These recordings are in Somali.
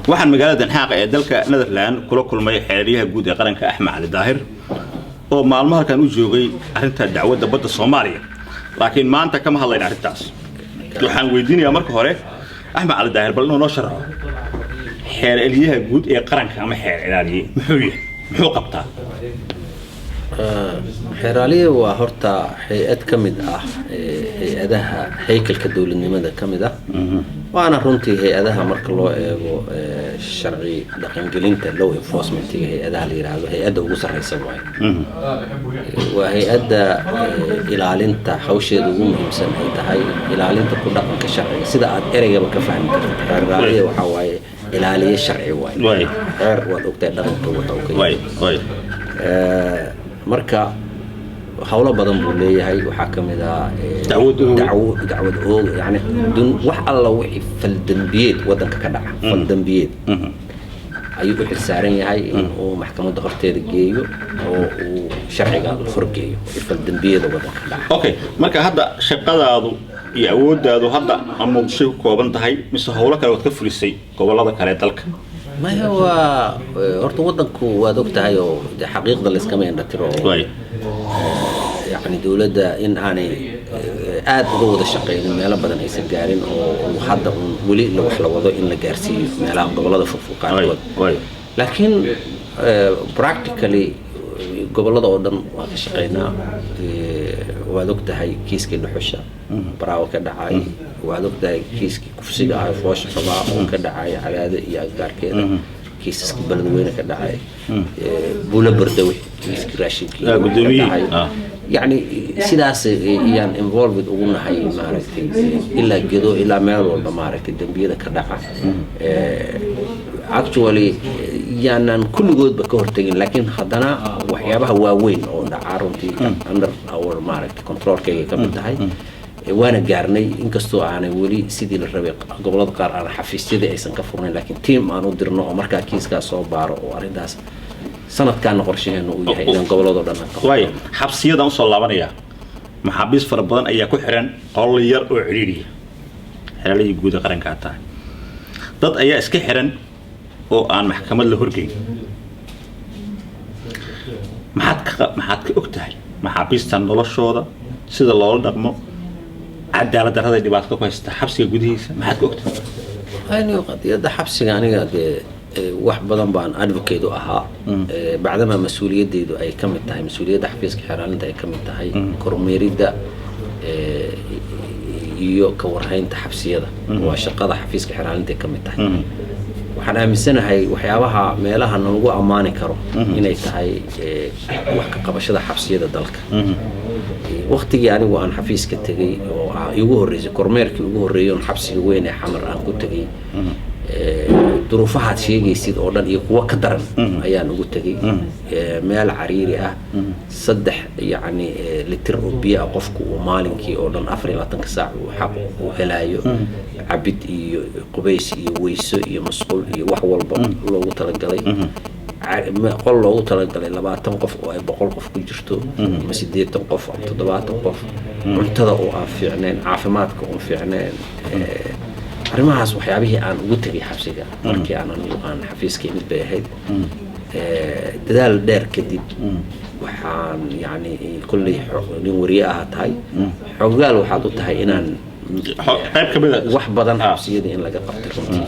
waxaan magaalada Xaaq ee dalka Netherland kula kulmay xiriiriyaha guud ee qaranka Axmed Cali Daahir oo maalmaha kan u joogay arinta dacwadda badda Soomaaliya laakiin maanta kama hadlayna arintaas waxaan weydiinayaa marka hore Axmed Cali Daahir bal inuu noo sharaxo xiriiriyaha guud ee qaranka ama xeer ilaaliye muxuu qabtaa xeeraaliye waa horta hay'ad kamid ah hay'adaha haykalka dawladnimada kamid ah waana runtii hay'adaha marka loo eego sharci dhaqangelinta law enforcement hay'adaha la yiraahdo hay'adda ugu sareysa waa hay'adda ilaalinta hawsheeda ugu muhiimsan ay tahay ilaalinta ku dhaqanka sharciga sida aad ereyga ka fahmi karto xeeraaliye waxa waaye ilaaliye sharci waaye xeer waa ogtahay dhaqanka wuxuu marka hawlo badan buu leeyahay waxa kamid ah dacwad oo yani wax alla wixii faldambiyeed wadanka ka dhaca faldambiyeed ayuu u xilsaaran yahay in uu maxkamadda horteeda geeyo oo uu sharciga horgeeyo faldambiyada wadanka ka dhaca okay marka hadda shaqadaadu iyo awoodaadu hadda ama shay kooban tahay mise hawlo kale oo ka fulisay gobolada kale dalka ما هو أرتو ودنكو وادوكتها يو حقيقة اللي اسكامين دكتور يعني دولة إن أنا آد جود الشقين ما لا بدن يصير جارين وحدا ولي لو حلا وضع إن الجارسي ما لا قبل هذا فوق لكن practically قبل هذا ودن الشقينا وادوكتها هاي كيس كده حشة براو كده عاي وادوكتها كيس كفسي عاي فوش فضاء وكده عاي على هذا يأجر كده كيس بلد وين كده عاي بولا بردوي كيس كراشي يعني سلاس يعني involved وقلنا هاي معركة إلا جدو إلا مال ولا معركة الدنبية كده actually يعني كل جود بكورتين لكن خدنا وحيابها واوين أو عارضي under our معركة control كي كم تهاي وانا جارني إنكستو أنا ولي سيدي الربيع قبل ذكر أنا حفيز سيدي أيسن كفرني لكن تيم أنا ودرنا أمريكا كيس كاسو بارو وأريداس سنة كان قرشين وياه إذا قبل ذا واي حبسية ده وصل لبنيا محابس فربضان أي كحرن قلير وعريري حلالي يجود قرن كاتا ضد أي إسكحرن أو عن محكمة الهرجين محد كأكتهي محابس تنضل الشوضة سيد الله رقمه عدالة هذا اللي بعد كويس حبسي جوديس محد كأكتهي يعني قد يدا حبسي يعني قد واحد بدن بان advocate أها بعدما مسؤولية دي أي كم تهاي مسؤولية حفيز كحران ده كم تهاي كرميري ده يو كورهين تحبسية ده وشقة حفيز كحران ده كم تهاي وحنا من سنة هاي وحيابها مالها نلقو أماني كرو هنا تهاي وحكا قبشة حبسية ده دلك وقت يعني وأنا حفيز كتجي يجوه الرئيس كرميرك يجوه الرئيون حبسي وين حمر أنا كنت جي ظروفها شيء يصير أولاً يقوى كدرن أيان وقتي مال عريري صدح يعني لتر بيا قفك ومالكي أولاً أفري لا تنكسع وحب وهلايو عبد قبيس ويس مسؤول وحول لو ترجلي قل لو ترجلي لما تنقف أو بقول قف كجرتو مسدية تنقف أو تضبط تنقف منتظر في عنان عافماتك في عنان arrimahaas waxyaabihii aan ugu tagay xabsiga markii aan xafiiskii mid bay ahayd dadaal dheer kadib waxaan yani kulli nin wariye ah tahay xogaal waxaad u tahay inaan qayb ka mid ah wax badan xabsiyada in laga qabto runtii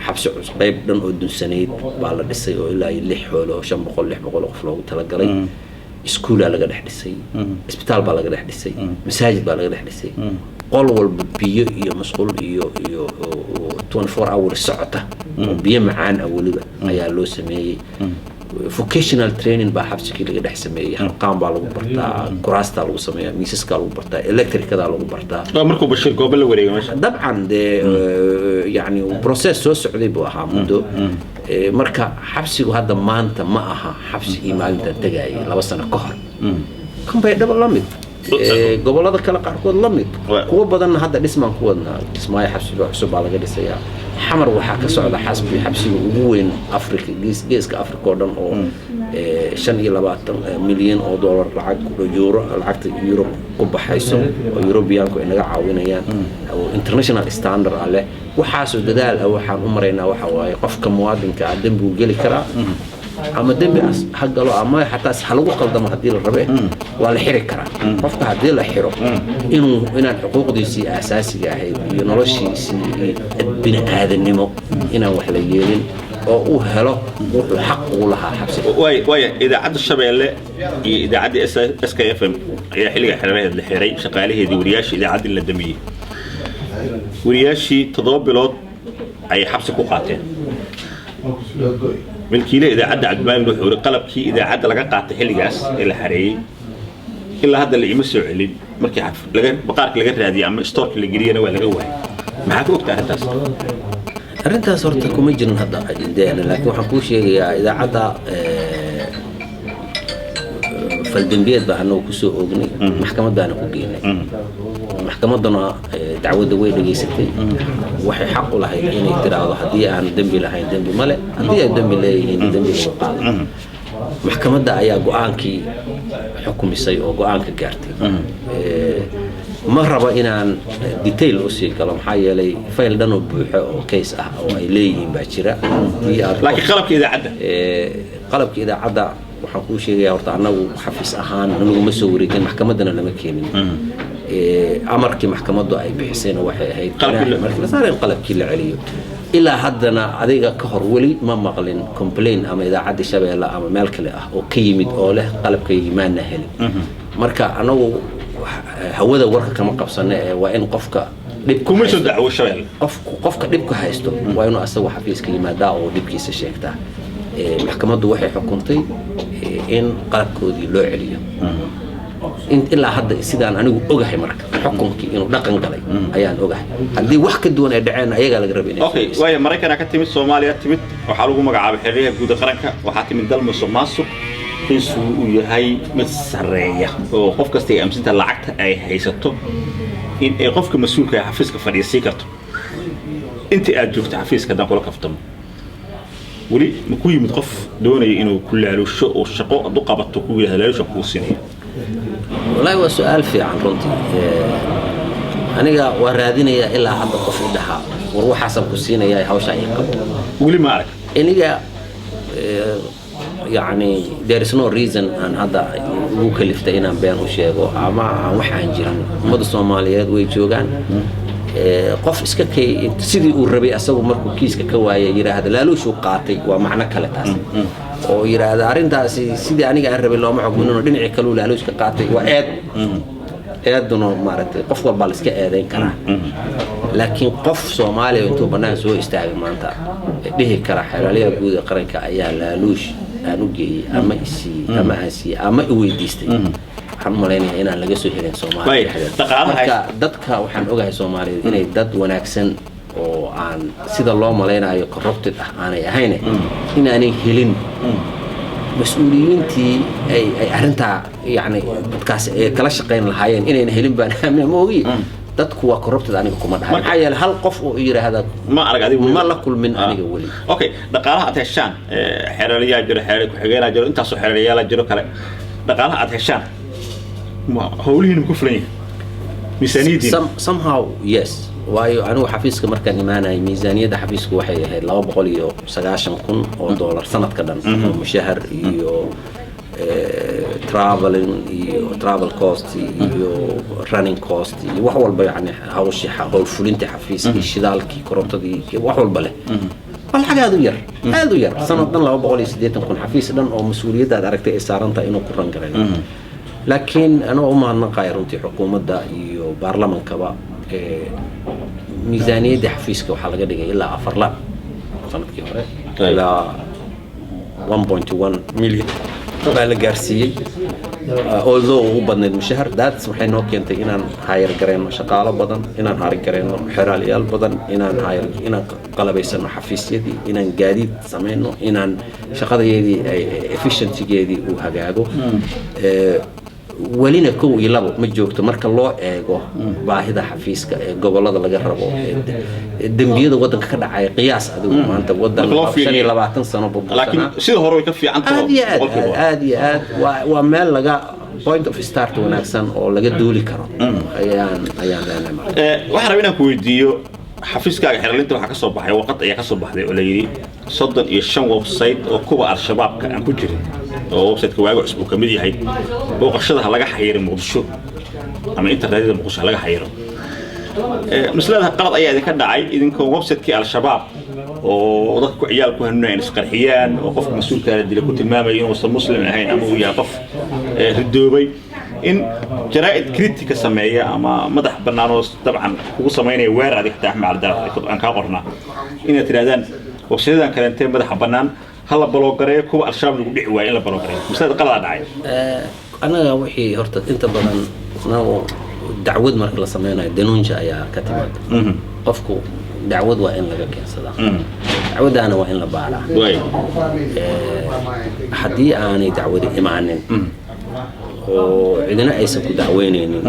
xabsi qayb dhan oo dunsaneyd baa la dhisay oo ilaa 6 xoolo 500 qof loogu talagalay iskuul laga dhex dhisay isbitaal baa laga dhex dhisay masaajid baa laga dhex dhisay قل والبيو مسؤول يو 24 hours ساعته بيو معان أولي أيا لو سميه vocational training بحبس كي اللي قد سميه قام بالو برتا كراستا لو سميه ميسس كالو برتا electric كذا لو برتا مركو بشير قبل وريجا ماشي طبعا ده يعني بروسيس سعودي بوها منذ مركا حبسي وهذا ما أنت معها حبسي ما أنت تجاي لو سنة كهر كم بيدبر لامد قبل هذا كلا قاركود لميد قوة بدن هذا اسمه قوة اسمه حبسي حسب على قد سيا حمر وحكى سعودة حسبي حبسي وين أفريقيا جيس كأفريقيا دون أو شن إلى 2 مليون أو دولار العقد يورو العقد يورو قبة حيسو ويوروبيان كو إنها عاونيان أو international standard عليه waxaasoo dadaal ah waxaan u maraynaa waxa waaye qofka muwaadinka ah dembi uu geli karaa ama dembi ha galo ama xataa ha lagu qaldamo haddii la rabe waa la xiri karaa qofka haddii la xiro inaan xuquuqdiisii aasaasiga ahayd iyo noloshiisii bini aadannimo inaan wax la yeelin oo uu helo wuxuu xaq ugu lahaa xabsiga way idaacadda Shabeelle iyo idaacadda SKFM ayaa xilliga xirareed la xiray shaqaalaheedii wariyaashii idaacadda la damiyay wariyaashii 7 bilood ay xabsi ku qaateen milkiile idaacadda Cabdimaalig wuxuu yiri qalabkii idaacadda laga qaatay xilligaas ee la xareeyay ilaa hadda la ima soo celin markii baqaarka laga raadiyay ama stoorka la geliyana waa laga waayay maxaa ku ogtaa arrintaas horta kuma jirin hadda ajendeena laakiin waxaan kuu sheegayaa idaacadda faldambiyeed baa annagu kusoo oognay maxkamadaana ku geynay maxkamadana dacwadda way dhageysatay waxay xaq u lahayd inay tiraahdo haddii aan dembi lahayn dembi male haddii ay dembi leeyihiin dembi lagu qaado maxkamadda ayaa go-aankii xukumisay oo go-aanka gaartay ma rabo inaan detail u sii galo maxaa yeelay fayl dhan oo buuxo oo case ah oo ay leeyihiin baa jira laakiin qalabka idaacadda waxaan kuu sheegayaa horta annagu xafiis ahaan anagu ma soo wareegin maxkamaddana lama keenin amarkii maxkamaddu ay bixisayna waxay ahayd markii la saareen qalabkii la celiyo ilaa haddana adiga ka hor weli ma maqlin complain ama idaacadda Shabeelle ama meel kale ah oo ka yimid oo leh qalabkaygii maana helin marka anagu hawada warka kama qabsana waa in qofka kuma soo dacwo Shabeelle qofka dhibka haysto waa inuu asagu xafiiska yimaada oo dhibkiisa sheegtaa maxkamaddu waxay xukuntay in qalabkoodii loo celiyo ilaa hadda sidaan anigu ogahay marka xukunkii inuu dhaqan galay ayaan ogahay haddii wax ka duwan ay dhaceen ayaga laga rabay okay way Mareykanka ka timid Soomaaliya timid waxa lagu magacaabay xiriirka guud qaranka waxa timid dal musuqmaasuq insu uu yahay mid sareeya oo qof kasta ay amsinta lacagta ay haysato in ay qofka mas'uulka ah xafiiska fadhiisi karto inta aad joogto xafiiska dan kula kaftamo wali ma ku yimid qof doonaya inuu ku laalusho oo shaqo adu qabato ku yeelaayo ku sinay والله هو سؤال في عن رنتي أنا وراديني إلا حتى قف إدها وروح حسب كسينا يا هوش أي قبل ولي ما أعرف إني يعني there is no reason أن هذا وكلفت إنا بين وشيء أما وحنا نجيران مدة الصوماليات ويجوجان قف إسكاكي سيدي والربيع أسوي مركو كيس كوايا يرى هذا لا له شو قاطي ومعنى كلتاس oo yiraahdo arintaasi sidii aniga aan rabay looma xukmino dhinaci kale uu laaluuska qaatay waa eeduna maaragtay qof walba la iska eedeyn karaa laakiin qof Soomaali intuu banaan soo istaagay maanta dhihi kara xalaaliga guud ee qaranka ayaa laaluush aan u geeyay ama isii ama aasi ama u weydiistay waxaan maleynayaa inaan laga soo helin Soomaaliya marka dadka waxaan ogahay Soomaaliyeed inay dad wanaagsan oo aan sida loo maleynayo corrupted ah aanay ahayn inaanay helin mas'uuliyiintii ay arinta yani dadkaas ay kala shaqeyn lahaayeen inayna helin baan ma ogi dadku waa corrupted aniga kuma dhahay maxaa yeelay hal qof oo yiraahdo ma arag adigu ma la kulmin aniga wali okay dhaqaalaha aad heshaan xeeraliyaa jiro xeeray ku xigeenaa jiro intaas oo xeeraliyaa la jiro kale dhaqaalaha aad heshaan ma hawlihiin ku fulan miisaaniyadii somehow yes waayo anigu xafiiska markaan imaanay miisaaniyada xafiisku waxay ahayd $290,000 sanadka dhan mushahar iyo travel cost iyo running cost iyo wax walba yani hawsha hawl fulinta xafiiska shidaalkii korontadii wax walba leh والحاجة هذا ير سنة دن لو بقولي سديت نكون حفيز دن أو مسؤولية ده أركت إسارنتا إنه كرن كرنا لكن أنا أما نقايرنتي حكومة ده يو برلمان كبا ميزانية ده حفيزك وحلقة دقيقة إلا أفرلا سنة كيورة إلا 1.1 مليون بقى جارسي although هو بدن المشهر ده تسمح إنه كنت إن هاير كريم شقالة بدن إن هاير كريم حراليال بدن إن هاير إن قلب يسمى حفيز يدي إن جديد سمينه إن شقادة يدي efficiency يدي وهجاجو ولينا كو يلعبوا متجوكت مرك الله إيجو باهدا حفيز قبل هذا اللي جربوا الدنبيد وقدر كذا عي قياس هذا ما أنت وقدر شني لبعتن سنة ببصنا لكن شيء هو يكفي عن عادي ومال لقى point of start ونكسن أو لقى دولي كرام أيان لا نعم واحد ربنا كويديو xafiiskaaga xirlinta waxa ka soo baxay waqti ayaa ka soo baxday oo la yiri 35 website oo kuwa al-shabaabka aan ku jirin oo website-ka waaga cusub ka mid yahay booqashada laga xayiro Muqdisho ama internetka Muqdisho laga xayiro mislada qalad ayaa idinka dhacay idinkoo website-kii al-shabaab oo dadku ciyaal ku hanunayeen isqarxiyaan oo qofka mas'uulka ah dil ku tilmaamay inuu muslim ahayn ama uu yahay qof ridoobay in jaraa'id kritika sameeya ama madax banaanoo dabcan ugu sameynaya weerar adig taxma al daraf aan ka qornaa in ay tiraadaan waqtiyadan kale intee madax banaan hala baloogareeyo kuwa al-shabaab lagu dhici waayay in la baloogareeyo mislada qalad dhacay anaga wixii horta inta badan dacwad marka la sameynayo denuunja ayaa ka timaada qofku dacwad waa in laga keensadaa dacwadana waa in la baaraa haddii aanay dacwadi imaanin oo cidina aysan ku dacweyneynin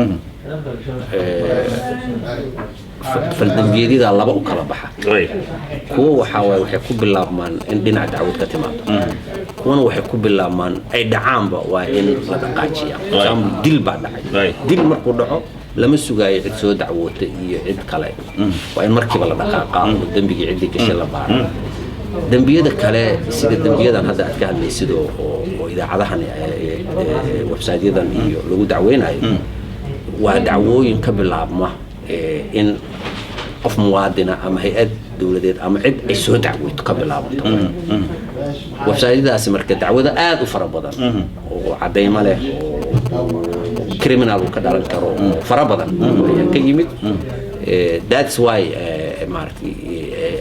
faldambiyada laba u kala baxa kuwa waxa way waxay ku bilaabmaan in dhinac dacwad ka timaado kuwana waxay ku bilaabmaan ay dhacaanba waa in la dhaqaajiyo dil baa dhacay dil markuu dhaco lama sugaayo cid soo dacwootay iyo cid kale waa in markiiba la dhaqaaqaa dambigii cidii gashay la baaro dambiyada kale sida dambiyadan hadda aad ka hadlaysid oo idaacadahan website-yadan iyo lagu dacweynayo waa dacwooyin ka bilaabma in qof muwaadina ama hay'ad dawladeed ama cid ay soo dacweyto ka bilaabato website-yadaasi marka dacwada aad u fara badan oo cadeymo leh criminal uu ka dhalan karo fara badan ayaa ka yimid that's why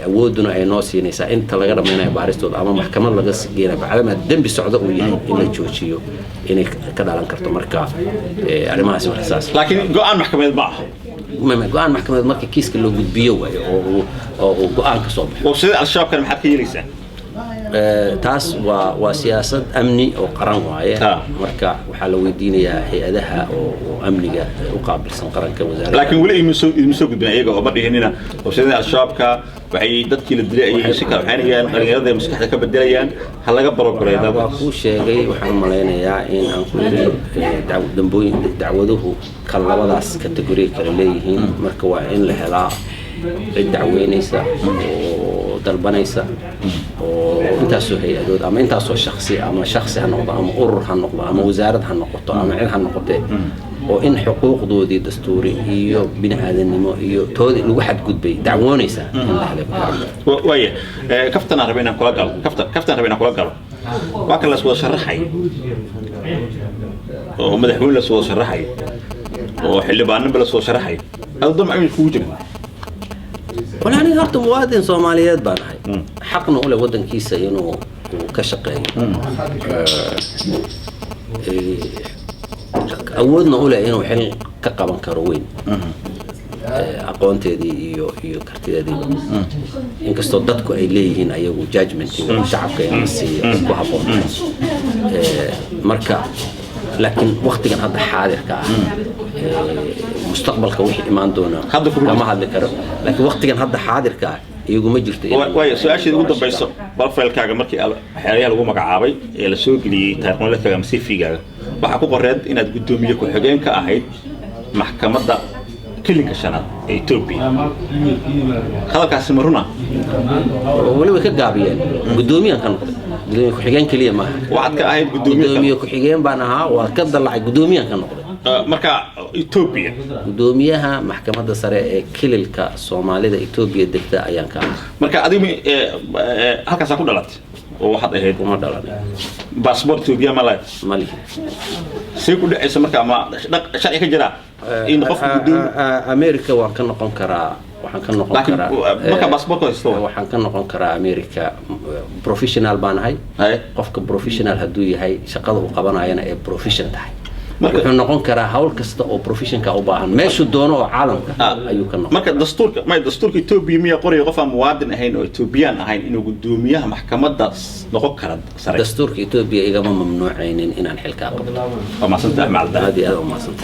awooduna ay noo siinaysaa inta laga dhameynayo baaristooda ama maxkamad laga geenayo bacdama dembi socdo uu yahay in la joojiyo inay ka dhalan karto marka arrimahaasi marka saas laakiin go'aan maxkamadeed ma aha go'aan maxkamadeed marka kiiska loo gudbiyo waayo oo go'aan ka soo baxo sida al-shabaab kan maxaad ka yeelaysaa taas waa siyaasad amni oo qaran waaye marka waxa la weydiinayaa hay'adaha oo amniga u qaabilsan qaranka wasaaradda laakiin wali imisoo gudbin ayaga oo ma dhihinina website-yada al-shabaabka waxay dadkii la dilay ay si kala waxaynayaan dhalinyarada maskaxda ka bedelayaan ha laga barogoreeyo waa ku sheegay waxaan malaynayaa in aan ku yiri dacwaduhu kala labadaas kategori kala leeyihiin marka waa in la helaa cid dacweynaysa oo dalbanaysa oo intaasoo hay-adood ama intaasoo shakhsi ama shakhsi ha noqdo ama urur ha noqdo ama wasaarad ha noqoto ama cid ha noqotee oo in xuquuqdoodii dastuuri iyo bini'aadanimo iyo toodi lagu xadgudbay dacwoonaysa waaya kaftan aan rabay inaan kula galo kaftan rabay inaan kula galo waa kan la soo sharaxay oo madaxweyne la soo sharaxay oo xildhibaanaba la soo sharaxay adoo ma kugu jira ولا أنا هرت مواطن صوماليات بانهاي حقنا أولى ودن كيسة إنه كشقي أودنا أولى إنه حل كقبان كروين aqoonteedii iyo kartideedii inkastoo dadku ay leeyihiin ayagu judgment shacabka ay siiyeen ku haboon marka laakiin waqtigan hadda xaadirka ah mustaqbalka wixii imaan doona kama hadli karo laakiin waqtigan hadda xaadirka ah iyagu ma jirto way su'aashii ugu dambayso balfaylkaaga markii xeerayaha lagu magacaabay ee la soo geliyay taariikhnolodkaaga ama CV-gaaga waxa ku qoreed inaad gudoomiye ku xigeen ka ahayd maxkamadda كلين كشنات إثيوبيا هذا كاس مرنا ولو كجابيان قدوميان كانوا قدومي كحجان كليه ما وعد كأهيد قدومي كحجان بانها وكذا لع قدوميان كانوا مركا إثيوبيا قدوميها محكمة السراء كل الصومالي ده إثيوبيا دكتور أيام كان مركا أديمي هكذا سأقول دلت وواحد أهيد وما دلت باسبور إثيوبيا مالي سيكون اسم مركا ما شيء كجرا إن قف أمريكا وكان نقول كرا وحن كان نقول كرا مركا باسبور كويستو وحن كان نقول كرا أمريكا بروفيشنال بان هاي قفك بروفيشنال هدوي هاي شغله وقبنا أنا بروفيشنال هاي wuxuu noqon karaa hawl kasta oo professionka u baahan meeshu doono oo caalamka ayuu ka noqon marka dastuurka Itoobiya miya qoray qof aan muwaadin ahayn oo Itoobiyaan ahayn inuu gudoomiyaha maxkamadda noqon karo sare dastuurka Itoobiya igama mamnuucaynin inaan xilka qabto oo ma santa macalda hadi aad oo ma santa